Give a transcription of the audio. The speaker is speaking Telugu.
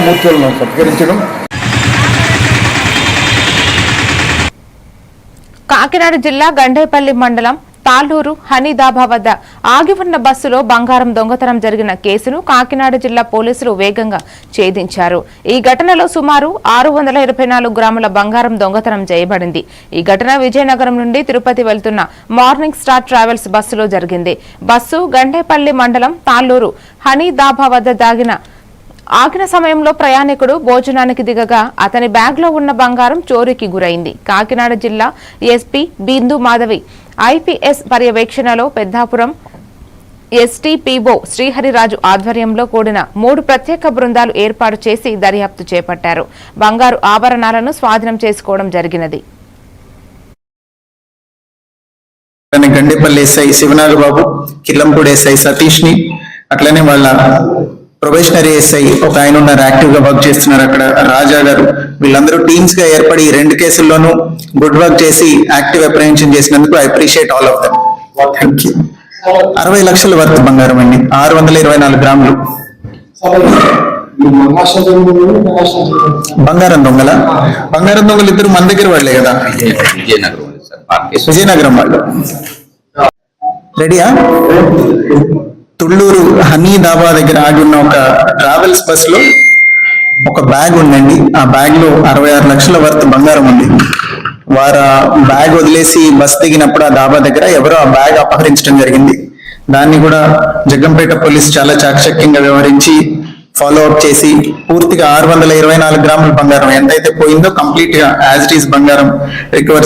మూర్తులను సత్కరించడం. కాకినాడ జిల్లా గండేపల్లి మండలం తాళ్లూరు హనీదాబా వద్ద ఆగి ఉన్న బస్సులో బంగారం దొంగతనం జరిగిన కేసును కాకినాడ జిల్లా పోలీసులు వేగంగా ఛేదించారు. ఈ ఘటనలో సుమారు 624 గ్రాముల బంగారం దొంగతనం చేయబడింది. ఈ ఘటన విజయనగరం నుండి తిరుపతి వెళ్తున్న మార్నింగ్ స్టార్ ట్రావెల్స్ బస్సులో జరిగింది. బస్సు గండేపల్లి మండలం తాళ్లూరు హనీదాబా వద్ద ఆగిన సమయంలో ప్రయాణికుడు భోజనానికి దిగగా అతని బ్యాగ్లో ఉన్న బంగారం చోరీకి గురైంది. కాకినాడ జిల్లా ఎస్పీ బిందు మాధవి ఐపీఎస్ పర్యవేక్షణలో పెద్దాపురం ఎస్టీపీఓ శ్రీహరిరాజు ఆధ్వర్యంలో కూడిన 3 ప్రత్యేక బృందాలు ఏర్పాటు చేసి దర్యాప్తు చేపట్టారు. బంగారు ఆభరణాలను స్వాధీనం చేసుకోవడం జరిగినది. గండేపల్లి ఎస్ఐ శివనాగబాబు, కిల్లంపూడి ఎస్ఐ సతీష్ ని, అట్లనే వాళ్ళ ప్రొబేషనరీ ఎస్ఐ ఒక ఆయన ఉన్నారు, యాక్టివ్ గా వర్క్ చేస్తున్నారు అక్కడ, రాజా గారు, వీళ్ళందరూ టీమ్స్ గా ఏర్పడి 2 కేసుల్లోనూ గుడ్ వర్క్ చేసి యాక్టివ్ అప్రహెన్షన్ చేసినందుకు I appreciate all of them. Thank you. 60 లక్షల వర్త్ బంగారం అండి, 624 గ్రాములు. బంగారం దొంగలు ఇద్దరు మన దగ్గర వాళ్ళే కదా, విజయనగరం వాళ్ళు. రెడీయా? తుళ్ళూరు హనీదాబా దగ్గర ఆగి ఉన్న ఒక ట్రావెల్స్ బస్ లో ఒక బ్యాగ్ ఉందండి. ఆ బ్యాగ్ లో 66 లక్షల వర్త్ బంగారం ఉంది. వారు బ్యాగ్ వదిలేసి బస్ దిగినప్పుడు ఆ డాబా దగ్గర ఎవరో ఆ బ్యాగ్ అపహరించడం జరిగింది. దాన్ని కూడా జగ్గంపేట పోలీసు చాలా చాకచక్యంగా వ్యవహరించి ఫాలో అప్ చేసి పూర్తిగా 624 గ్రాముల బంగారం ఎంతైతే పోయిందో కంప్లీట్ గా యాజ్ ఇట్ ఈస్ బంగారం రికవర్